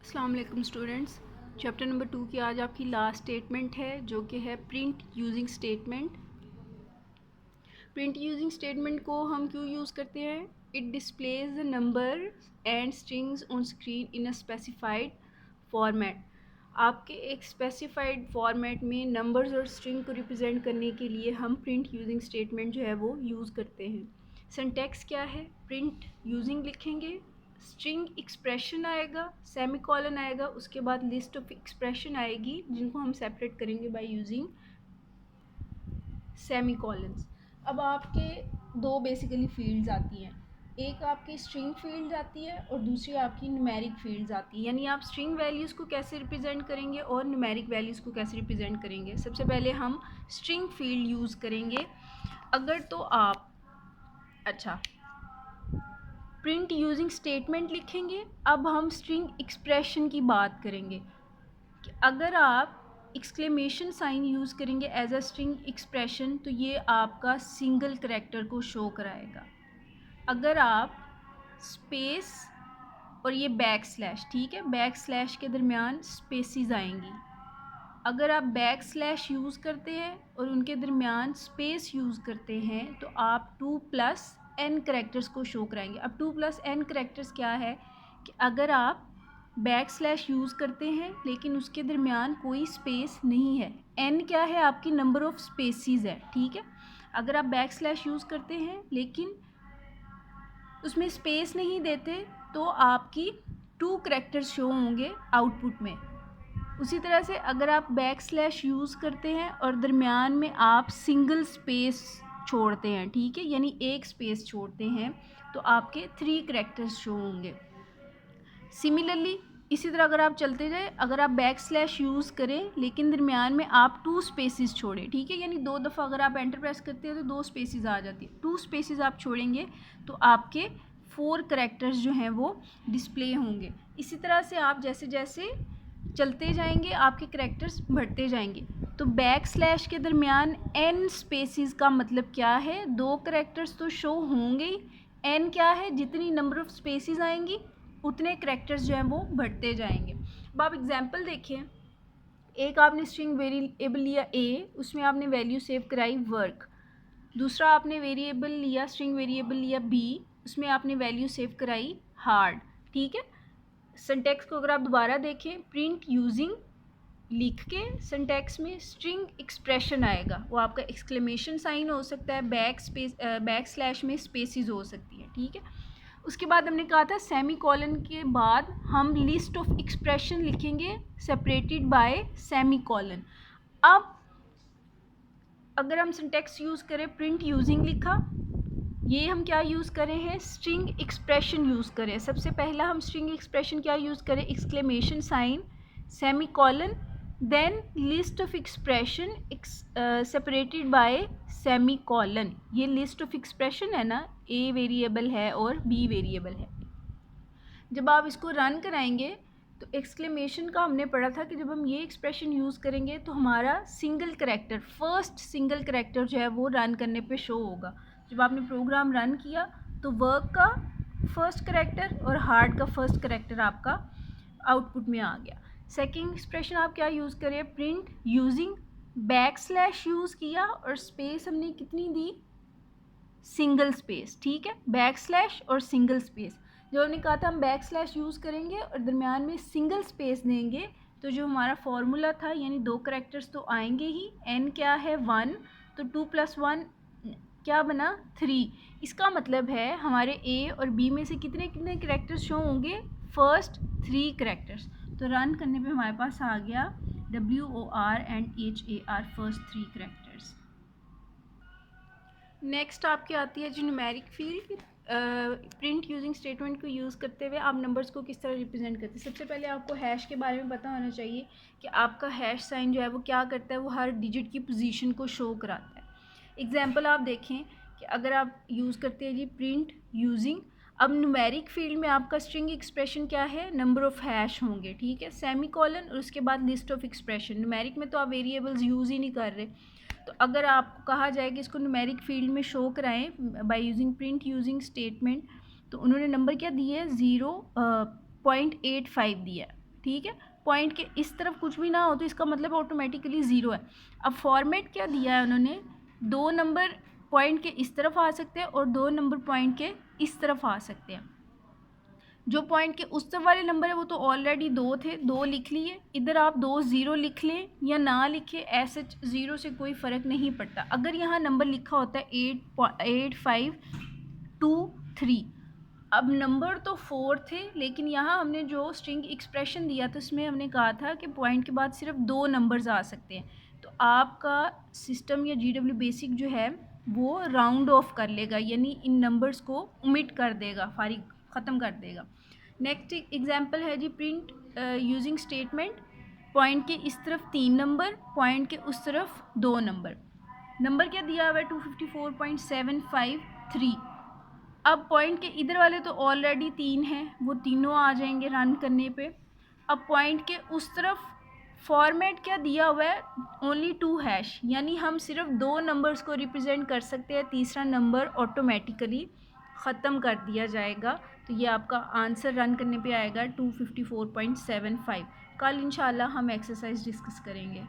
अस्सलाम वालेकुम students. Chapter number 2 की आज आपकी लास्ट स्टेटमेंट है जो कि है print using statement. Print using statement को हम क्यों यूज़ करते हैं? It displays the number and strings on screen in a specified format. आपके एक स्पेसिफाइड फॉर्मेट में नंबर्स और स्ट्रिंग को रिप्रेजेंट करने के लिए हम प्रिंट यूजिंग स्टेटमेंट जो है वो यूज़ करते हैं। सिंटैक्स क्या है? प्रिंट यूजिंग लिखेंगे, स्ट्रिंग एक्सप्रेशन आएगा, सेमीकोलन आएगा, उसके बाद लिस्ट ऑफ एक्सप्रेशन आएगी जिनको हम सेपरेट करेंगे बाय यूजिंग सेमीकोलन्स। अब आपके दो बेसिकली फील्ड्स आती हैं, एक आपकी स्ट्रिंग फील्ड आती है और दूसरी आपकी न्यूमेरिक फील्ड्स आती है। यानी आप स्ट्रिंग वैल्यूज़ को कैसे रिप्रेजेंट करेंगे और न्यूमेरिक वैल्यूज़ को कैसे रिप्रेजेंट करेंगे। सबसे पहले हम स्ट्रिंग फील्ड यूज़ करेंगे। अगर तो आप प्रिंट यूजिंग स्टेटमेंट लिखेंगे। अब हम स्ट्रिंग एक्सप्रेशन की बात करेंगे कि अगर आप एक्सक्लेमेशन साइन यूज़ करेंगे एज अ स्ट्रिंग एक्सप्रेशन तो ये आपका सिंगल करैक्टर को शो कराएगा। अगर आप स्पेस और ये बैक स्लैश, ठीक है, बैक स्लैश के दरमियान स्पेसिस आएंगी। अगर आप बैक स्लैश यूज़ करते हैं और उनके दरमियान स्पेस यूज़ करते हैं तो आप 2+n करैक्टर्स को शो कराएंगे। अब 2+n करैक्टर्स क्या है कि अगर आप बैक स्लैश यूज़ करते हैं लेकिन उसके दरमियान कोई स्पेस नहीं है, n क्या है? आपकी नंबर ऑफ़ स्पेसिस है, ठीक है। अगर आप बैक स्लैश यूज़ करते हैं लेकिन उसमें स्पेस नहीं देते तो आपकी 2 करैक्टर्स शो होंगे आउटपुट में। उसी तरह से अगर आप बैक स्लैश यूज़ करते हैं और दरमियान में आप सिंगल स्पेस छोड़ते हैं, ठीक है, यानी एक स्पेस छोड़ते हैं तो आपके 3 करैक्टर्स शो होंगे। सिमिलरली इसी तरह अगर आप चलते जाए, अगर आप बैक स्लैश यूज़ करें लेकिन दरमियान में आप 2 स्पेसिस छोड़ें, ठीक है, यानी 2 दफ़ा अगर आप एंटर प्रेस करते हैं तो 2 स्पेसिस आ जाती है, 2 स्पेसिस आप छोड़ेंगे तो आपके 4 करैक्टर्स जो हैं वो डिस्प्ले होंगे। इसी तरह से आप जैसे जैसे चलते जाएंगे आपके करैक्टर्स बढ़ते जाएंगे। तो बैक स्लैश के दरमियान n स्पेसिस का मतलब क्या है? 2 करैक्टर्स तो शो होंगे ही, n क्या है? जितनी नंबर ऑफ़ स्पेसिस आएंगी उतने करैक्टर्स जो हैं वो बढ़ते जाएंगे। अब आप एग्जांपल देखें, एक आपने स्ट्रिंग वेरिएबल लिया a, उसमें आपने वैल्यू सेव कराई वर्क। दूसरा आपने वेरिएबल लिया, स्ट्रिंग वेरिएबल लिया b, उसमें आपने वैल्यू सेव कराई हार्ड, ठीक है। सिंटैक्स को अगर आप दोबारा देखें, प्रिंट यूजिंग लिख के सिंटैक्स में स्ट्रिंग एक्सप्रेशन आएगा, वो आपका एक्सक्लेमेशन साइन हो सकता है, बैक स्लैश में स्पेसिस हो सकती है, ठीक है। उसके बाद हमने कहा था सेमी कॉलन के बाद हम लिस्ट ऑफ एक्सप्रेशन लिखेंगे सेपरेटेड बाय सेमी कॉलन। अब अगर हम सिंटैक्स यूज़ करें, प्रिंट यूजिंग लिखा, ये हम क्या यूज़ करें हैं? स्ट्रिंग एक्सप्रेशन यूज़ करें। सबसे पहला हम स्ट्रिंग एक्सप्रेशन क्या यूज़ करें? Exclamation sign, semicolon, then list of expression separated by semicolon. ये लिस्ट ऑफ एक्सप्रेशन है ना, ए वेरिएबल है और बी वेरिएबल है। जब आप इसको रन कराएंगे तो एक्सक्लेमेशन का हमने पढ़ा था कि जब हम ये एक्सप्रेशन यूज़ करेंगे तो हमारा single character, first single character जो है वो रन करने पे शो होगा। जब आपने प्रोग्राम रन किया तो वर्क का फर्स्ट करैक्टर और हार्ड का फर्स्ट करैक्टर आपका आउटपुट में आ गया। सेकंड एक्सप्रेशन आप क्या यूज़ करें? Print using back slash use किया और स्पेस हमने कितनी दी? सिंगल स्पेस, ठीक है, बैक स्लैश और सिंगल स्पेस। जो हमने कहा था हम बैक स्लैश यूज़ करेंगे और दरमियान में सिंगल स्पेस देंगे तो जो हमारा फॉर्मूला था यानी 2 करैक्टर्स तो आएंगे ही, n क्या है? 1, तो 2+1 क्या बना? 3। इसका मतलब है हमारे a और b में से कितने कितने करैक्टर्स शो होंगे? First 3 characters. तो रन करने पे हमारे पास आ गया WOR and HAR, first 3 characters. Next आपकी आती है जो numeric field. Print using statement को यूज़ करते हुए आप नंबर्स को किस तरह रिप्रेजेंट करते हैं। सबसे पहले आपको हैश के बारे में पता होना चाहिए कि आपका हैश साइन जो है वो क्या करता है, वो हर डिजिट की पोजीशन को शो कराता है। एग्जांपल आप देखें कि अगर आप यूज़ करते हैं जी प्रिंट यूजिंग, अब न्यूमेरिक फील्ड में आपका स्ट्रिंग एक्सप्रेशन क्या है? नंबर ऑफ़ हैश होंगे, ठीक है, सेमी कॉलन और उसके बाद लिस्ट ऑफ एक्सप्रेशन। न्यूमेरिक में तो आप वेरिएबल्स यूज़ ही नहीं कर रहे, तो अगर आपको कहा जाए कि इसको न्यूमेरिक फील्ड में शो कराएं by using print using statement, तो उन्होंने नंबर क्या दिए? 0.85 दिया, ठीक है। पॉइंट के इस तरफ कुछ भी ना हो तो इसका मतलब ऑटोमेटिकली ज़ीरो है। अब फॉर्मेट क्या दिया है उन्होंने, 2 नंबर पॉइंट के इस तरफ आ सकते हैं और 2 नंबर पॉइंट के इस तरफ आ सकते हैं। जो पॉइंट के उस तरफ वाले नंबर है वो तो ऑलरेडी 2 थे, 2 लिख लिए। इधर आप 2 ज़ीरो लिख लें या ना लिखें, ऐसे ज़ीरो से कोई फ़र्क नहीं पड़ता। अगर यहाँ नंबर लिखा होता है 88523, अब नंबर तो 4 थे, लेकिन यहाँ हमने जो स्ट्रिंग एक्सप्रेशन दिया था उसमें हमने कहा था कि पॉइंट के बाद सिर्फ 2 नंबर्स आ सकते हैं। तो आपका सिस्टम या GW बेसिक जो है वो राउंड ऑफ कर लेगा, यानी इन नंबर्स को ओमिट कर देगा, फारिग ख़त्म कर देगा। नेक्स्ट एग्जांपल है जी, प्रिंट यूजिंग स्टेटमेंट, पॉइंट के इस तरफ 3 नंबर, पॉइंट के उस तरफ 2 नंबर। नंबर क्या दिया हुआ है 254.753। अब पॉइंट के इधर वाले तो ऑलरेडी 3 हैं, वो तीनों आ जाएंगे रन करने पे। अब पॉइंट के उस तरफ फॉर्मेट क्या दिया हुआ है, ओनली 2 हैश, यानी हम सिर्फ 2 नंबर्स को रिप्रेजेंट कर सकते हैं, तीसरा नंबर ऑटोमेटिकली ख़त्म कर दिया जाएगा। तो ये आपका आंसर रन करने पे आएगा 254.75। कल इंशाल्लाह हम एक्सरसाइज डिस्कस करेंगे।